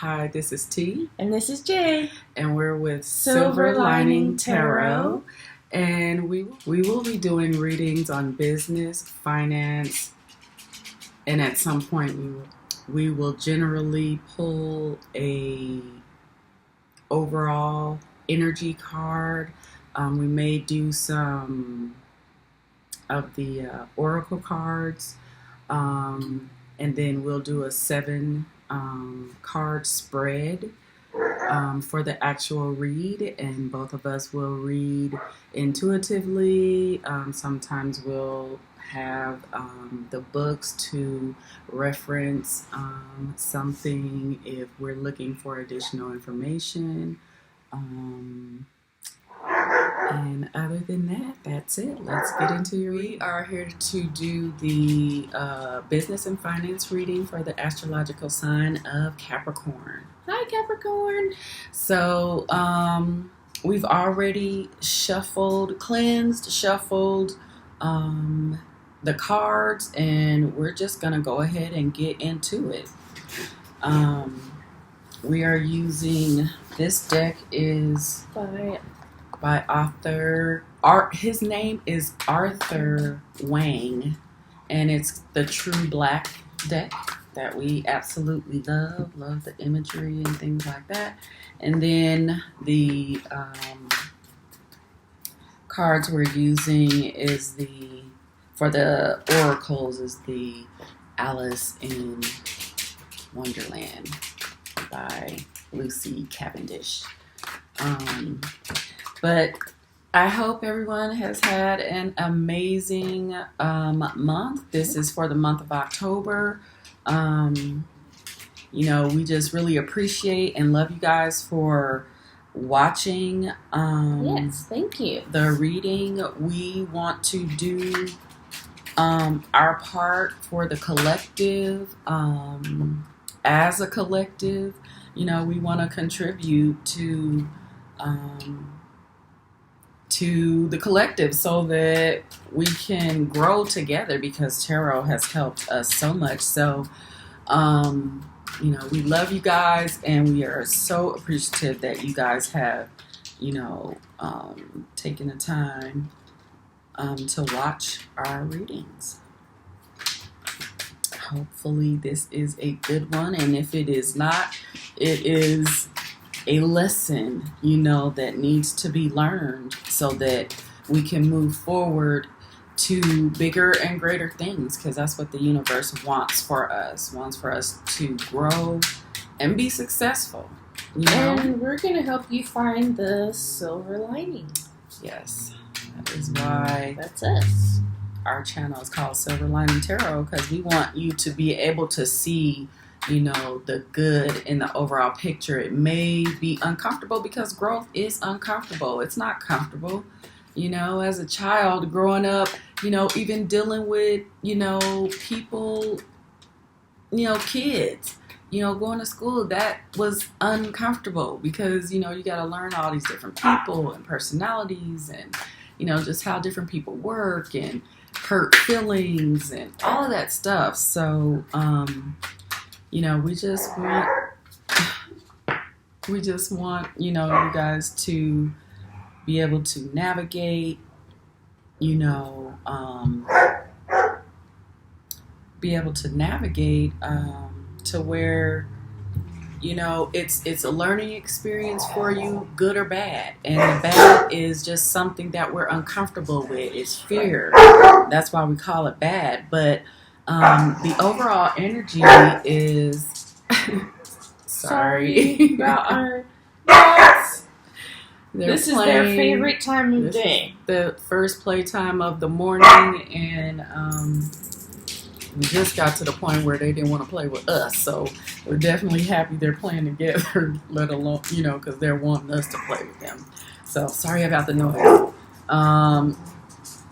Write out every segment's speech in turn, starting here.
Hi, this is T. And this is Jay. And we're with Silver Lining Tarot. And we will be doing readings on business, finance, and at some point we will generally pull a overall energy card. We may do some of the oracle cards, and then we'll do a 7 card spread for the actual read, and both of us will read intuitively. Sometimes we'll have the books to reference something if we're looking for additional information. And other than that, that's it. Let's get into your reading. We are here to do the business and finance reading for the astrological sign of Capricorn. Hi, Capricorn. So we've already cleansed, shuffled the cards, and we're just going to go ahead and get into it. We are using, this deck is by author, his name is Arthur Wang, and it's the True Black deck that we absolutely love the imagery and things like that. And then the cards we're using is for the oracles is the Alice in Wonderland by Lucy Cavendish. But I hope everyone has had an amazing month. This is for the month of October. We just really appreciate and love you guys for watching. Yes, thank you. The reading. We want to do our part for the collective. As a collective, we want to contribute to the collective so that we can grow together, because tarot has helped us so much. So, we love you guys, and we are so appreciative that you guys have, taken the time to watch our readings. Hopefully this is a good one, and if it is not, it is a lesson, that needs to be learned so that we can move forward to bigger and greater things, because that's what the universe wants for us to grow and be successful. And we're going to help you find the silver lining. Yes, that is why that's us. Our channel is called Silver Lining Tarot, because we want you to be able to see the good in the overall picture. It may be uncomfortable because growth is uncomfortable. It's not comfortable. As a child growing up, even dealing with, people, kids, going to school, that was uncomfortable because, you got to learn all these different people and personalities and, just how different people work and hurt feelings and all of that stuff. So, we just want, you guys to be able to navigate, to where, it's a learning experience for you, good or bad. And the bad is just something that we're uncomfortable with. It's fear. That's why we call it bad. But the overall energy is sorry about our dogs. This is their favorite time of day. The first playtime of the morning, and we just got to the point where they didn't want to play with us. So we're definitely happy they're playing together, let alone, because they're wanting us to play with them. So sorry about the noise.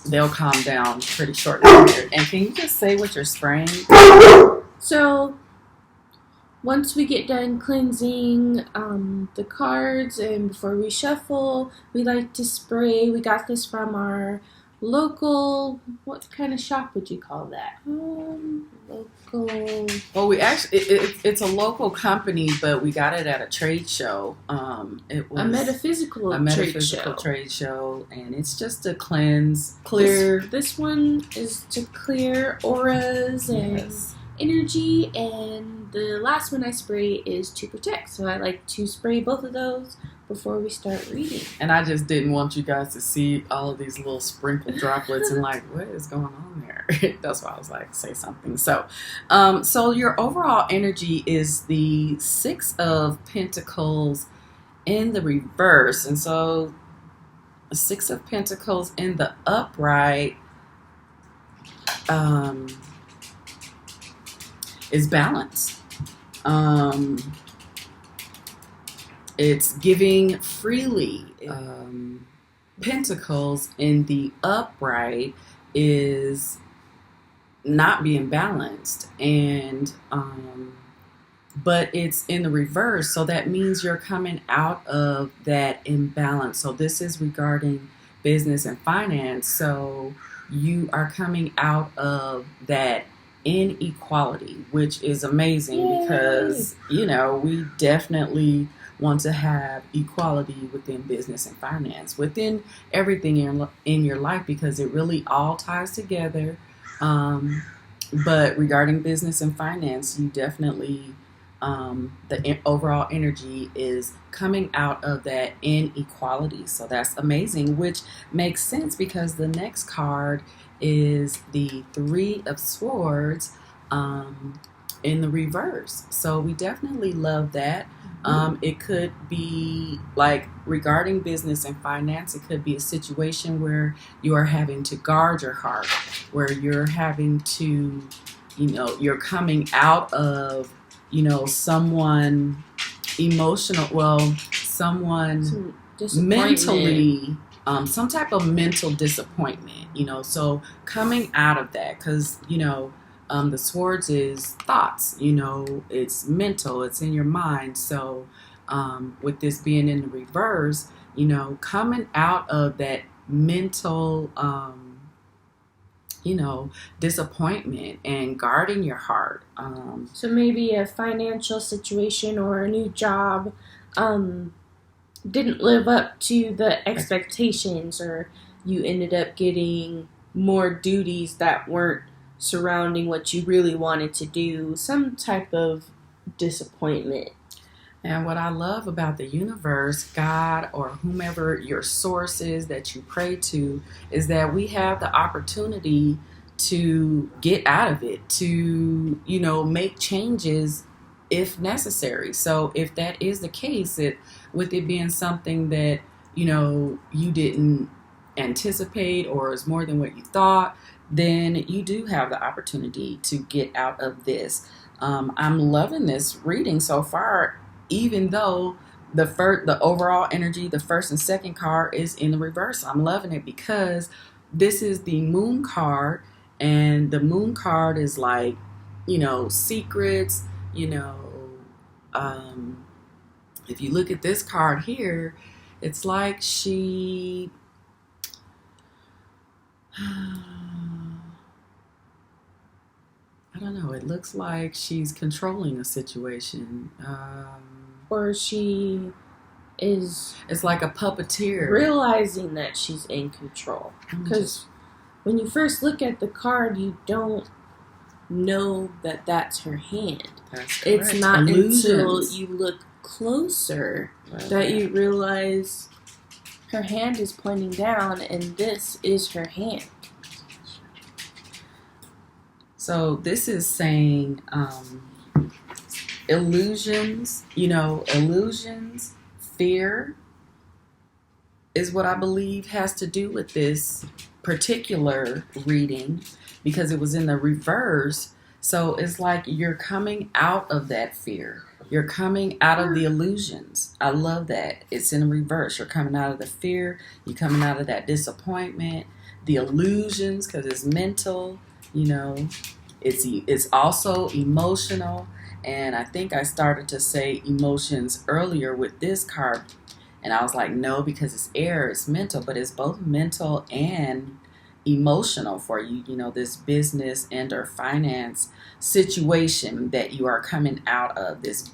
They'll calm down pretty shortly here. And can you just say what you're spraying? So once we get done cleansing the cards and before we shuffle, we like to spray. We got this from our local, what kind of shop would you call that? Local. Well, we actually it's a local company, but we got it at a trade show. It was A metaphysical trade show, and it's just to cleanse, clear. This one is to clear auras and energy, and the last one I spray is to protect. So I like to spray both of those before we start reading. And I just didn't want you guys to see all of these little sprinkled droplets and like, what is going on there? That's why I was like, say something. So, so your overall energy is the Six of Pentacles in the reverse. And so Six of Pentacles in the upright is balance. It's giving freely. Pentacles in the upright is not being balanced, and but it's in the reverse, so that means you're coming out of that imbalance. So this is regarding business and finance. So you are coming out of that inequality, which is amazing. Yay. Because, you know, we definitely want to have equality within business and finance, within everything in your life, because it really all ties together. But regarding business and finance, you definitely, the overall energy is coming out of that inequality. So that's amazing, which makes sense because the next card is the Three of Swords in the reverse. So we definitely love that. It could be like regarding business and finance, it could be a situation where you are having to guard your heart, where you're having to, you know, you're coming out of, you know, someone emotional, well, someone mentally, some type of mental disappointment, you know, so coming out of that, because, you know, the swords is thoughts, you know, it's mental, it's in your mind. So with this being in the reverse, you know, coming out of that mental, you know, disappointment and guarding your heart. So maybe a financial situation or a new job didn't live up to the expectations, or you ended up getting more duties that weren't surrounding what you really wanted to do, some type of disappointment. And what I love about the universe, God, or whomever your source is that you pray to, is that we have the opportunity to get out of it, to, you know, make changes if necessary. So if that is the case, with it being something that, you know, you didn't anticipate or is more than what you thought, then you do have the opportunity to get out of this. I'm loving this reading so far, even though the overall energy, the first and second card is in the reverse. I'm loving it because this is the Moon card, and the Moon card is like, you know, secrets, you know, if you look at this card here, it's like she I don't know. It looks like she's controlling a situation. Or she is... It's like a puppeteer. Realizing that she's in control. Because when you first look at the card, you don't know that that's her hand. That's correct. It's not Illusions. until you look closer that you realize her hand is pointing down and this is her hand. So this is saying illusions, you know, illusions, fear is what I believe has to do with this particular reading, because it was in the reverse. So it's like you're coming out of that fear. You're coming out of the illusions. I love that. It's in the reverse. You're coming out of the fear. You're coming out of that disappointment, the illusions, because it's mental, you know. It's also emotional, and I think I started to say emotions earlier with this card, and I was like, no, because it's air, it's mental, but it's both mental and emotional for you, this business and or finance situation that you are coming out of, this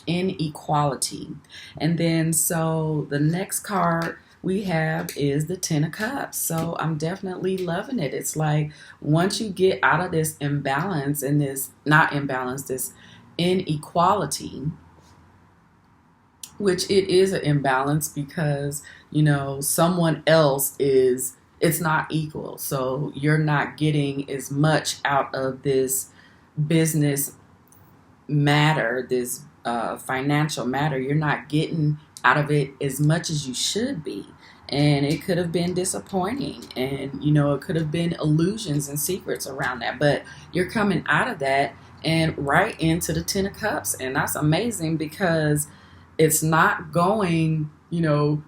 inequality. And then so the next card we have is the Ten of Cups. So I'm definitely loving it. It's like once you get out of this imbalance and this not imbalance, this inequality, which it is an imbalance because someone else it's not equal, so you're not getting as much out of this business matter, this financial matter. You're not getting out of it as much as you should be, and it could have been disappointing, and it could have been illusions and secrets around that, but you're coming out of that and right into the Ten of Cups, and that's amazing because it's not going, 2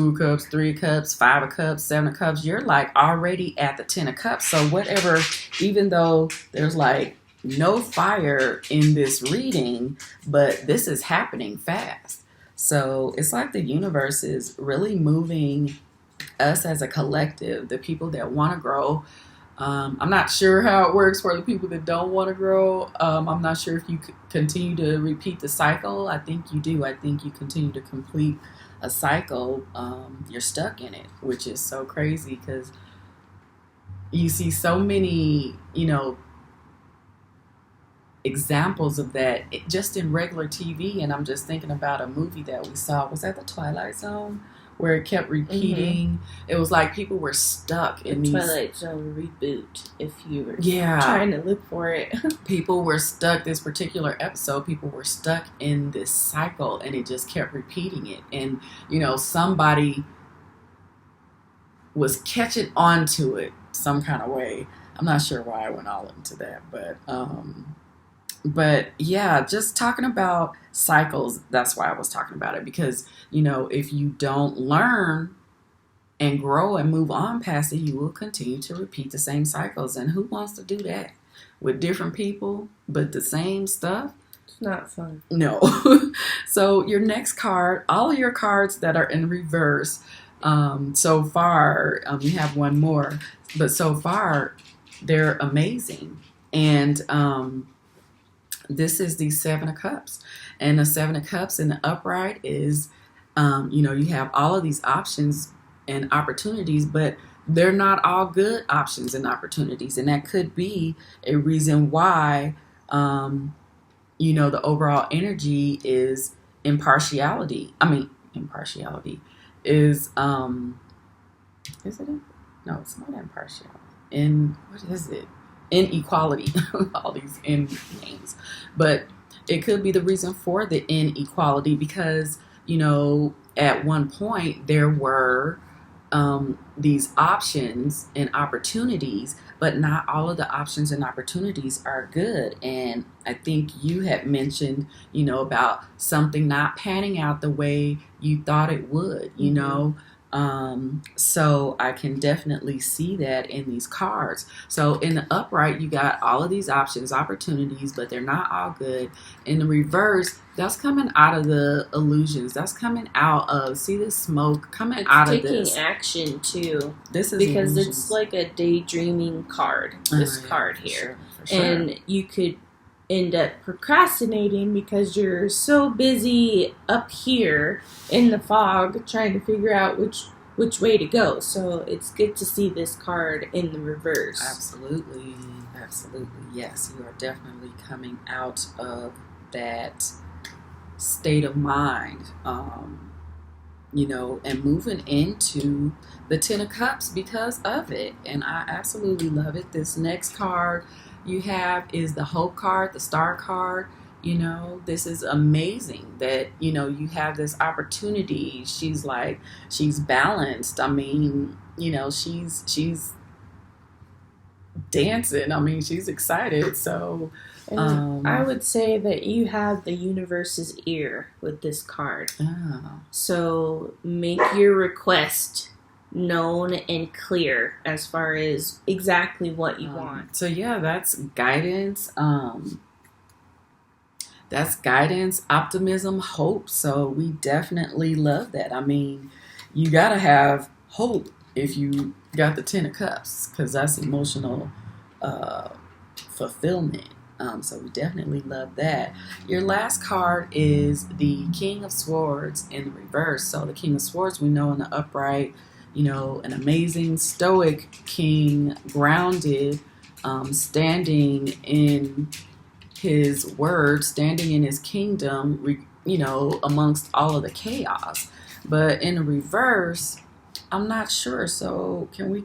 of Cups, 3 of Cups, 5 of Cups, 7 of Cups. You're like already at the 10 of Cups. So whatever, even though there's like no fire in this reading, but this is happening fast. So it's like the universe is really moving us as a collective, the people that want to grow. I'm not sure how it works for the people that don't want to grow. I'm not sure if you continue to repeat the cycle. I think you do. I think you continue to complete a cycle. You're stuck in it, which is so crazy because you see so many, examples of that just in regular TV. And I'm just thinking about a movie that we saw. Was that The Twilight Zone? Where it kept repeating. It was like people were stuck in the these Twilight Zone reboot. If you were trying to look for it, people were stuck. This particular episode, people were stuck in this cycle, and it just kept repeating it. And somebody was catching on to it some kind of way. I'm not sure why I went all into that, but yeah, just talking about cycles, that's why I was talking about it, because if you don't learn and grow and move on past it, you will continue to repeat the same cycles. And who wants to do that with different people but the same stuff? It's not fun. No. So your next card, all of your cards that are in reverse, so far, you have one more, but so far they're amazing. And this is the Seven of Cups, and the Seven of Cups in the upright is, you have all of these options and opportunities, but they're not all good options and opportunities, and that could be a reason why, the overall energy is impartiality. Impartiality is it? No, it's not impartiality. What is it? Inequality. All these N names, but it could be the reason for the inequality because at one point there were these options and opportunities, but not all of the options and opportunities are good. And I think you had mentioned about something not panning out the way you thought it would. So I can definitely see that in these cards. So in the upright, you got all of these options, opportunities, but they're not all good. In the reverse, that's coming out of the illusions. That's coming out of, see this smoke coming out of this. It's taking action too. This is because illusions. It's like a daydreaming card, this card here. For sure. And you could end up procrastinating because you're so busy up here in the fog trying to figure out which way to go. So it's good to see this card in the reverse. Absolutely. Yes, you are definitely coming out of that state of mind, and moving into the Ten of Cups because of it. And I absolutely love it. This next card you have is the Hope card, the Star card. This is amazing that, you have this opportunity. She's balanced. She's dancing. She's excited. So, I would say that you have the universe's ear with this card. Oh. So make your request known and clear as far as exactly what you want. So yeah, that's guidance. That's guidance, optimism, hope. So we definitely love that. You gotta have hope if you got the Ten of Cups, because that's emotional uh, fulfillment. So we definitely love that. Your last card is the King of Swords in the reverse. So the King of Swords, we know in the upright, an amazing stoic king, grounded, standing in his word, standing in his kingdom, amongst all of the chaos. But in the reverse, I'm not sure. So can we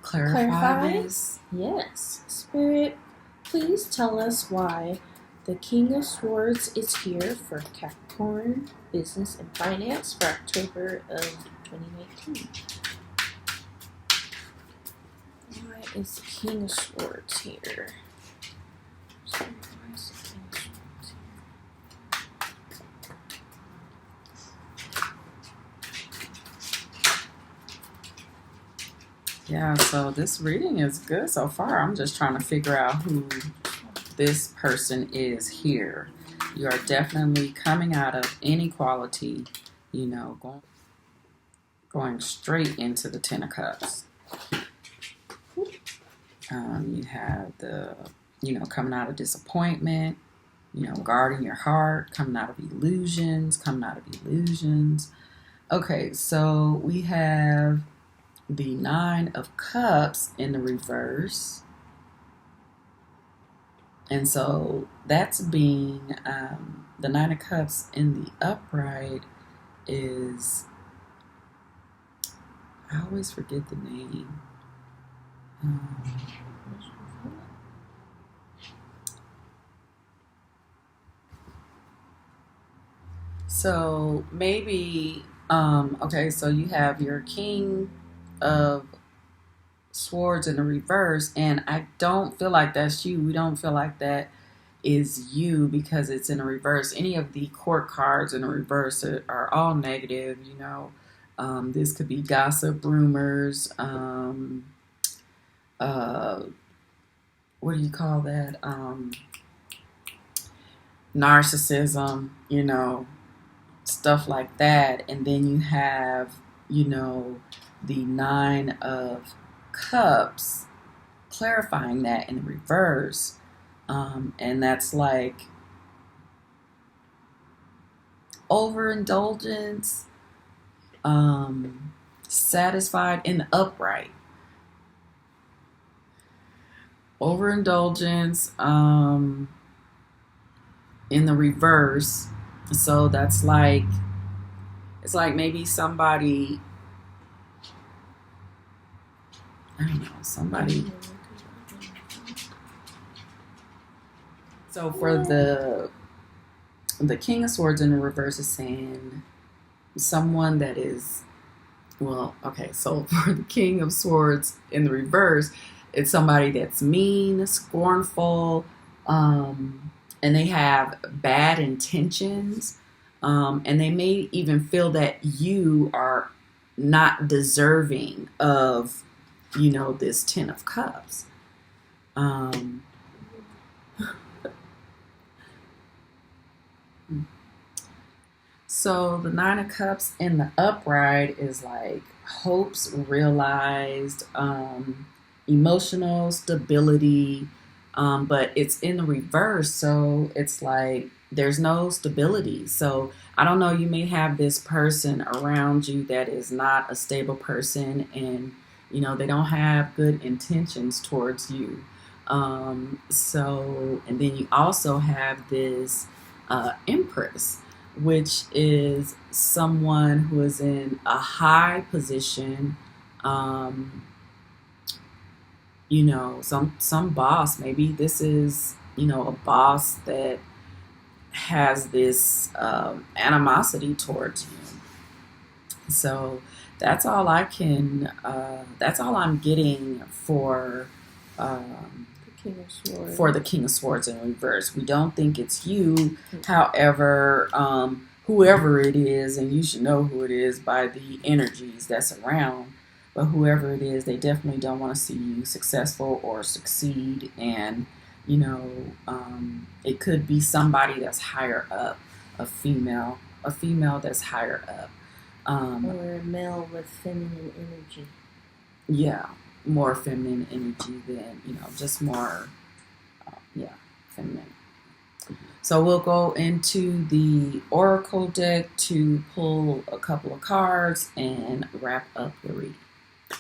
clarify this? Yes. Spirit, please tell us why the King of Swords is here for Capricorn business and finance for October of 2019. Why is the King of Swords here? So why is the King of Swords here? Yeah, so this reading is good so far. I'm just trying to figure out who this person is here. You are definitely coming out of inequality, going straight into the Ten of Cups. You have coming out of disappointment, guarding your heart, coming out of illusions. Okay, so we have the Nine of Cups in the reverse. And so that's being, the Nine of Cups in the upright is, I always forget the name. So maybe, okay, so you have your King of Swords in the reverse, and I don't feel like that's you. We don't feel like that is you because it's in a reverse. Any of the court cards in a reverse are all negative, this could be gossip, rumors, what do you call that? Narcissism, stuff like that. And then you have, the Nine of Cups clarifying that in the reverse. And that's like overindulgence, satisfied in the upright. Overindulgence in the reverse. So that's like, it's like maybe somebody, I don't know, somebody. So for the King of Swords in the reverse is saying someone that is, well, okay, so for the King of Swords in the reverse, it's somebody that's mean, scornful, and they have bad intentions, and they may even feel that you are not deserving of, this Ten of Cups. So the Nine of Cups in the upright is like hopes realized, emotional stability, but it's in the reverse, so it's like there's no stability. So I don't know, you may have this person around you that is not a stable person, and they don't have good intentions towards you. So, and then you also have this Empress, which is someone who is in a high position, some boss. Maybe this is, a boss that has this animosity towards you. So that's all that's all I'm getting for the King of Swords in reverse. We don't think it's you. However, whoever it is, and you should know who it is by the energies that's around, but whoever it is, they definitely don't want to see you successful or succeed. And, it could be somebody that's higher up, a female that's higher up. Or a male with feminine energy. Yeah, more feminine energy than, just more, feminine. So we'll go into the Oracle deck to pull a couple of cards and wrap up the reading.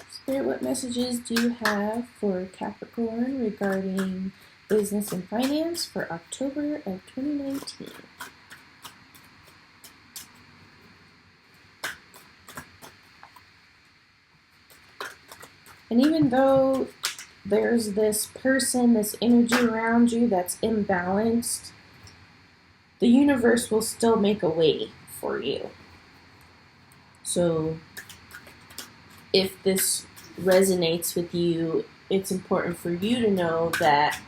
Spirit, what messages do you have for Capricorn regarding business and finance for October of 2019? And even though there's this person, this energy around you that's imbalanced, the universe will still make a way for you. So if this resonates with you, it's important for you to know that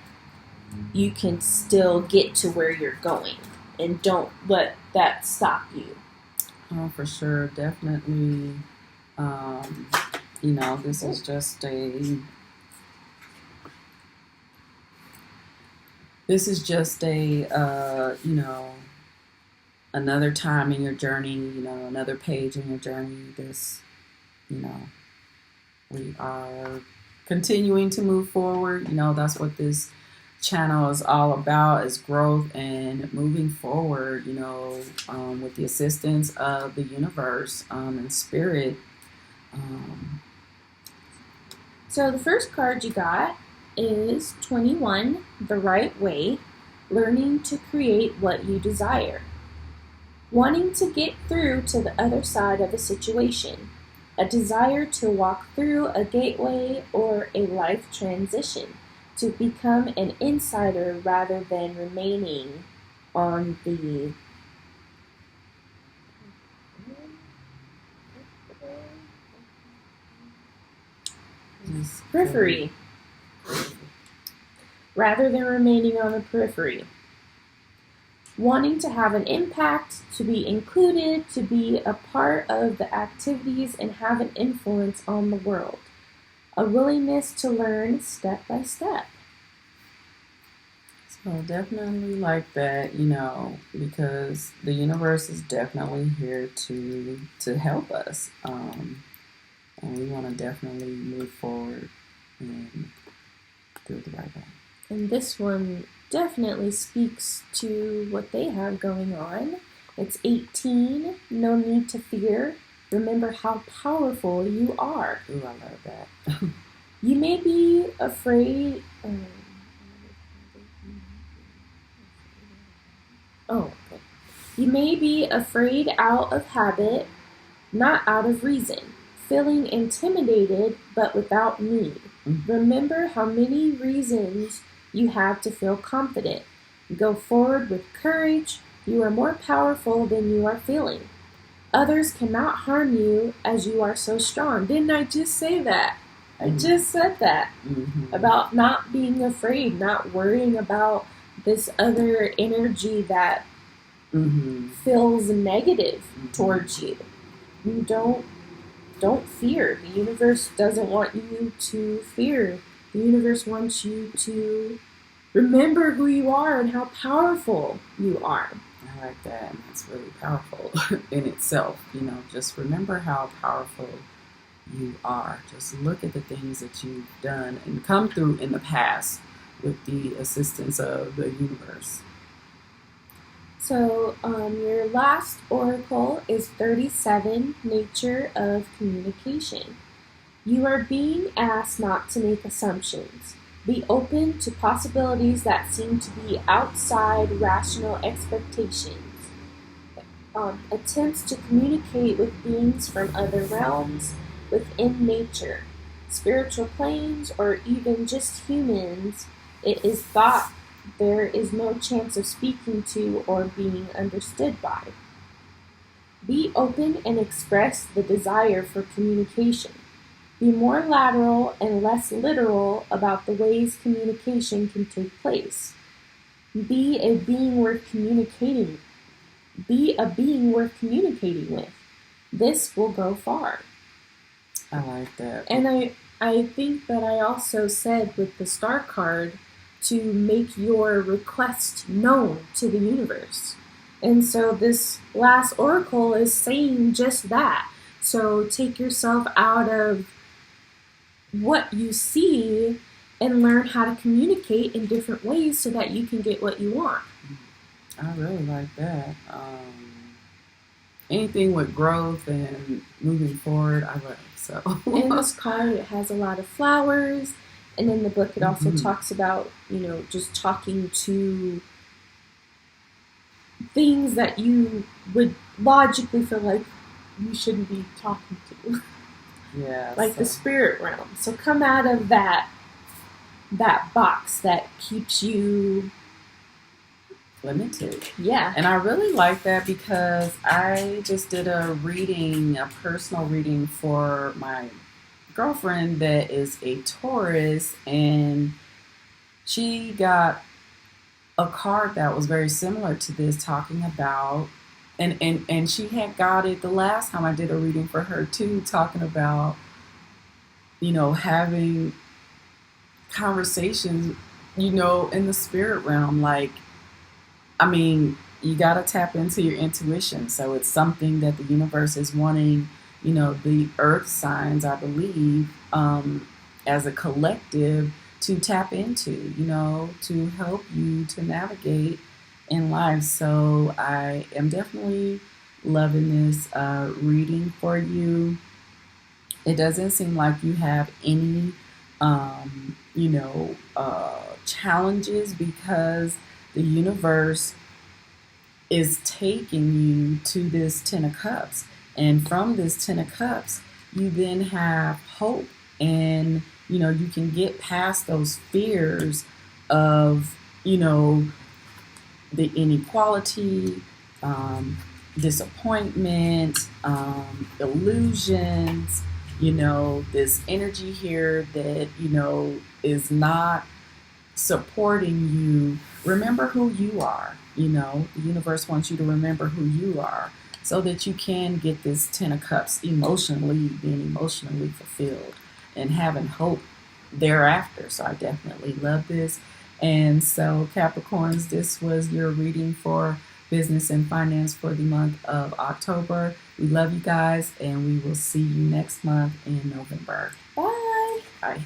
you can still get to where you're going and don't let that stop you. Oh, for sure. Definitely. This is just another time in your journey, another page in your journey. We are continuing to move forward. That's what this channel is all about, is growth and moving forward, with the assistance of the universe and spirit. So the first card you got is 21, the right way, learning to create what you desire. Wanting to get through to the other side of a situation. A desire to walk through a gateway or a life transition. To become an insider rather than remaining on the periphery. Rather than remaining on the periphery. Wanting to have an impact, to be included, to be a part of the activities and have an influence on the world. A willingness to learn step by step. So definitely like that, because the universe is definitely here to help us. And we want to definitely move forward and do it the right way. And this one definitely speaks to what they have going on. It's 18, no need to fear. Remember how powerful you are. Ooh, I love that. You may be afraid. Okay. You may be afraid out of habit, not out of reason. Feeling intimidated, but without need. Mm-hmm. Remember how many reasons you have to feel confident. Go forward with courage. You are more powerful than you are feeling. Others cannot harm you as you are so strong. Didn't I just say that? I just said that. Mm-hmm. About not being afraid, not worrying about this other energy that feels negative towards you. You don't fear. The universe doesn't want you to fear. The universe wants you to remember who you are and how powerful you are. I like that. And that's really powerful in itself. Just remember how powerful you are. Just look at the things that you've done and come through in the past with the assistance of the universe. So your last oracle is 37, nature of communication. You are being asked not to make assumptions. Be open to possibilities that seem to be outside rational expectations. Attempts to communicate with beings from other realms within nature, spiritual planes, or even just humans, it is thought there is no chance of speaking to or being understood by. Be open and express the desire for communication. Be more lateral and less literal about the ways communication can take place. Be a being worth communicating. Be a being worth communicating with. This will go far. I like that. And I think that I also said with the star card to make your request known to the universe. And so this last oracle is saying just that. So take yourself out of what you see and learn how to communicate in different ways so that you can get what you want. I really like that. Anything with growth and moving forward, I love. So in this card, it has a lot of flowers, and in the book, it also Mhm. talks about, just talking to things that you would logically feel like you shouldn't be talking to, yeah, like so the spirit realm. So come out of that box that keeps you limited. Yeah. And I really like that because I just did a personal reading for my girlfriend that is a Taurus, and she got a card that was very similar to this, talking about, and she had got it the last time I did a reading for her too, talking about, having conversations, in the spirit realm. Like, I mean, you got to tap into your intuition. So it's something that the universe is wanting, the earth signs, I believe, as a collective to tap into, to help you to navigate in life. So I am definitely loving this reading for you. It doesn't seem like you have any, challenges, because the universe is taking you to this Ten of Cups. And from this Ten of Cups, you then have hope. And, you can get past those fears of, the inequality, um, disappointment, illusions, this energy here that, is not supporting you. Remember who you are. The universe wants you to remember who you are so that you can get this Ten of Cups being emotionally fulfilled and having hope thereafter. So I definitely love this. And so, Capricorns, this was your reading for business and finance for the month of October. We love you guys, and we will see you next month in November. Bye. Bye.